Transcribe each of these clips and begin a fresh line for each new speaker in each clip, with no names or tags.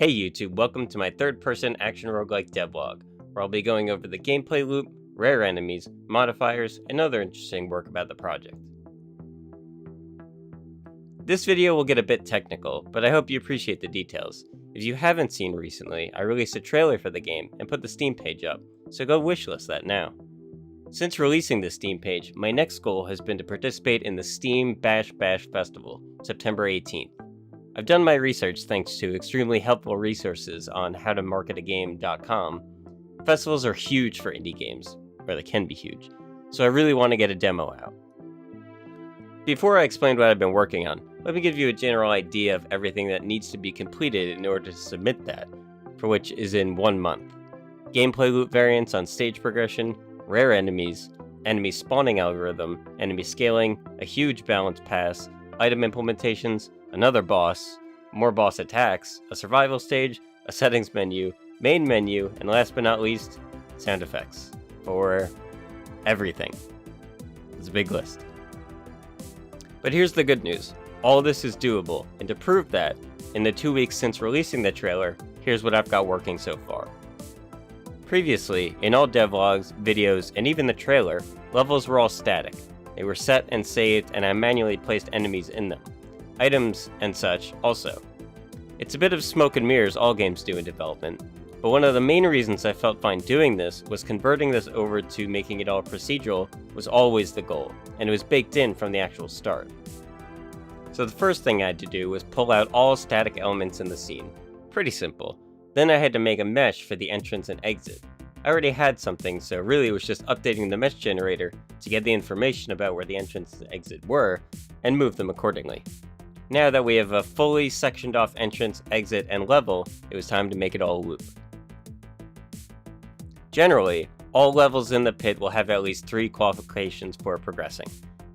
Hey YouTube, welcome to my third-person Action Roguelike Devlog, where I'll be going over the gameplay loop, rare enemies, modifiers, and other interesting work about the project. This video will get a bit technical, but I hope you appreciate the details. If you haven't seen recently, I released a trailer for the game and put the Steam page up, so go wishlist that now. Since releasing the Steam page, my next goal has been to participate in the Steam Bash Festival, September 18th. I've done my research thanks to extremely helpful resources on howtomarketagame.com. Festivals are huge for indie games, or they can be huge, so I really want to get a demo out. Before I explain what I've been working on, let me give you a general idea of everything that needs to be completed in order to submit that, for which is in 1 month. Gameplay loop variants on stage progression, rare enemies, enemy spawning algorithm, enemy scaling, a huge balance pass, item implementations, another boss, more boss attacks, a survival stage, a settings menu, main menu, and last but not least, sound effects. For everything. It's a big list. But here's the good news. All this is doable, and to prove that, in the 2 weeks since releasing the trailer, here's what I've got working so far. Previously, in all devlogs, videos, and even the trailer, levels were all static. They were set and saved, and I manually placed enemies in them. Items and such also. It's a bit of smoke and mirrors all games do in development, but one of the main reasons I felt fine doing this was converting this over to making it all procedural was always the goal, and it was baked in from the actual start. So the first thing I had to do was pull out all static elements in the scene. Pretty simple. Then I had to make a mesh for the entrance and exit. I already had something, so really it was just updating the mesh generator to get the information about where the entrance and exit were, and move them accordingly. Now that we have a fully sectioned off entrance, exit, and level, it was time to make it all loop. Generally, all levels in the pit will have at least 3 qualifications for progressing.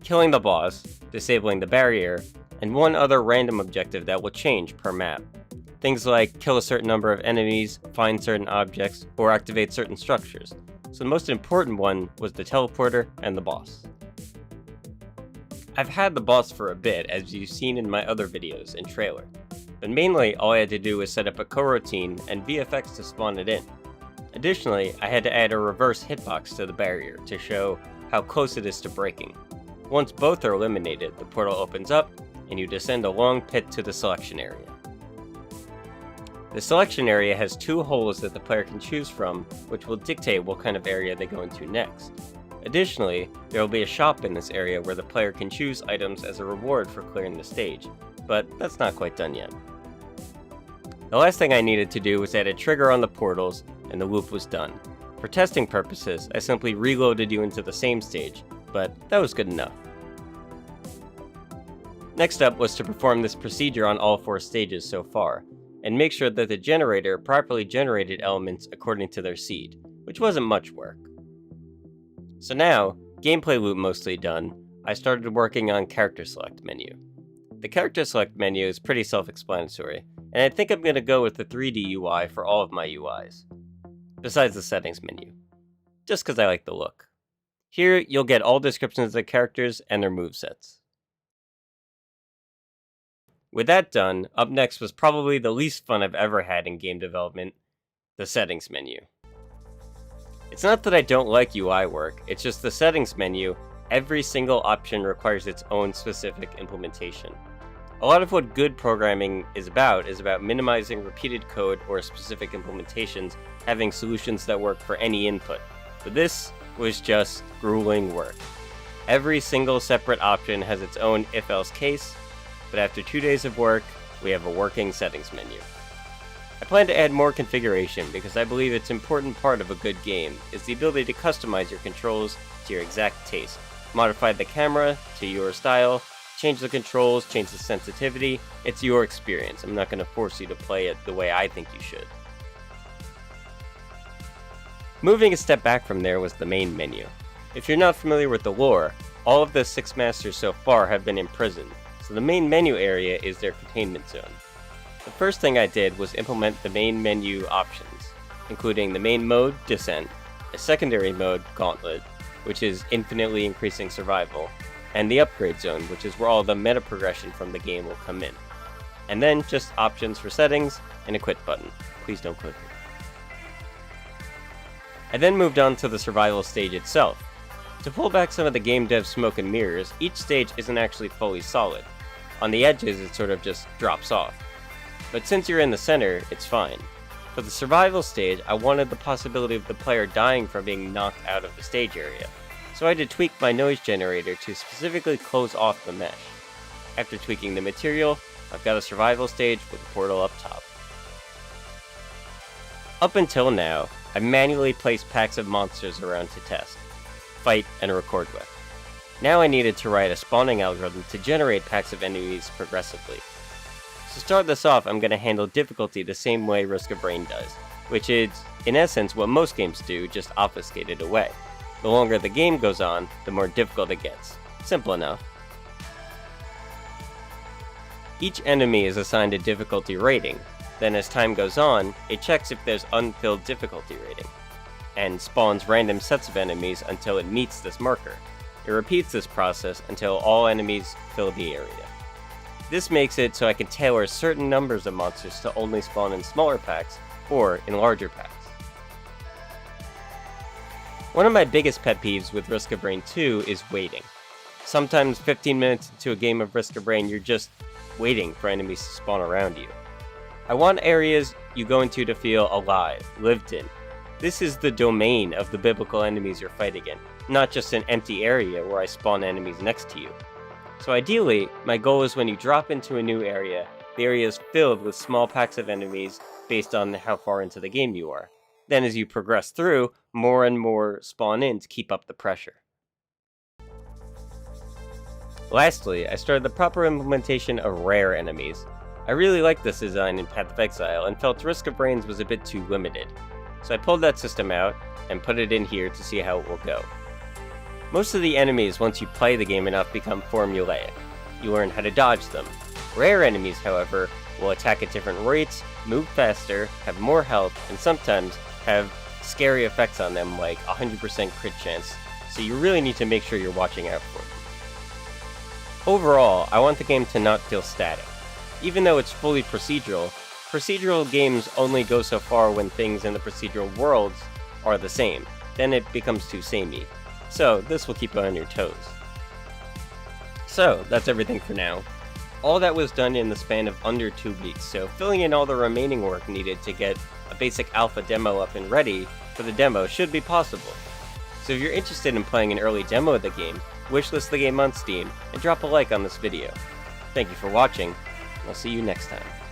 Killing the boss, disabling the barrier, and one other random objective that will change per map. Things like kill a certain number of enemies, find certain objects, or activate certain structures. So the most important one was the teleporter and the boss. I've had the boss for a bit, as you've seen in my other videos and trailer, but mainly all I had to do was set up a coroutine and VFX to spawn it in. Additionally, I had to add a reverse hitbox to the barrier to show how close it is to breaking. Once both are eliminated, the portal opens up, and you descend a long pit to the selection area. The selection area has 2 holes that the player can choose from, which will dictate what kind of area they go into next. Additionally, there will be a shop in this area where the player can choose items as a reward for clearing the stage, but that's not quite done yet. The last thing I needed to do was add a trigger on the portals, and the loop was done. For testing purposes, I simply reloaded you into the same stage, but that was good enough. Next up was to perform this procedure on all 4 stages so far, and make sure that the generator properly generated elements according to their seed, which wasn't much work. So now, gameplay loop mostly done, I started working on character select menu. The character select menu is pretty self-explanatory, and I think I'm going to go with the 3D UI for all of my UIs, besides the settings menu, just because I like the look. Here, you'll get all descriptions of the characters and their movesets. With that done, up next was probably the least fun I've ever had in game development, the settings menu. It's not that I don't like UI work, it's just the settings menu, every single option requires its own specific implementation. A lot of what good programming is about minimizing repeated code or specific implementations, having solutions that work for any input. But this was just grueling work. Every single separate option has its own if-else case, but after 2 days of work, we have a working settings menu. I plan to add more configuration because I believe it's an important part of a good game is the ability to customize your controls to your exact taste, modify the camera to your style, change the controls, change the sensitivity. It's your experience. I'm not going to force you to play it the way I think you should. Moving a step back from there was the main menu. If you're not familiar with the lore, all of the 6 masters so far have been imprisoned, so the main menu area is their containment zone. The first thing I did was implement the main menu options, including the main mode, Descent, a secondary mode, Gauntlet, which is infinitely increasing survival, and the upgrade zone, which is where all the meta progression from the game will come in. And then just options for settings, and a quit button. Please don't quit me. I then moved on to the survival stage itself. To pull back some of the game dev smoke and mirrors, each stage isn't actually fully solid. On the edges, it sort of just drops off. But since you're in the center, it's fine. For the survival stage, I wanted the possibility of the player dying from being knocked out of the stage area, so I had to tweak my noise generator to specifically close off the mesh. After tweaking the material, I've got a survival stage with a portal up top. Up until now, I manually placed packs of monsters around to test, fight, and record with. Now I needed to write a spawning algorithm to generate packs of enemies progressively. To start this off, I'm going to handle difficulty the same way Risk of Rain does, which is, in essence, what most games do, just obfuscated away. The longer the game goes on, the more difficult it gets. Simple enough. Each enemy is assigned a difficulty rating. Then as time goes on, it checks if there's unfilled difficulty rating, and spawns random sets of enemies until it meets this marker. It repeats this process until all enemies fill the area. This makes it so I can tailor certain numbers of monsters to only spawn in smaller packs, or in larger packs. One of my biggest pet peeves with Risk of Rain 2 is waiting. Sometimes 15 minutes into a game of Risk of Rain, you're just waiting for enemies to spawn around you. I want areas you go into to feel alive, lived in. This is the domain of the biblical enemies you're fighting in, not just an empty area where I spawn enemies next to you. So ideally, my goal is when you drop into a new area, the area is filled with small packs of enemies based on how far into the game you are. Then as you progress through, more and more spawn in to keep up the pressure. Lastly, I started the proper implementation of rare enemies. I really liked this design in Path of Exile and felt Risk of Rains was a bit too limited. So I pulled that system out and put it in here to see how it will go. Most of the enemies, once you play the game enough, become formulaic. You learn how to dodge them. Rare enemies, however, will attack at different rates, move faster, have more health, and sometimes have scary effects on them like 100% crit chance, so you really need to make sure you're watching out for them. Overall, I want the game to not feel static. Even though it's fully procedural games only go so far when things in the procedural worlds are the same. Then it becomes too samey. So this will keep you on your toes. So that's everything for now. All that was done in the span of under 2 weeks, so filling in all the remaining work needed to get a basic alpha demo up and ready for the demo should be possible. So if you're interested in playing an early demo of the game, wishlist the game on Steam and drop a like on this video. Thank you for watching, and I'll see you next time.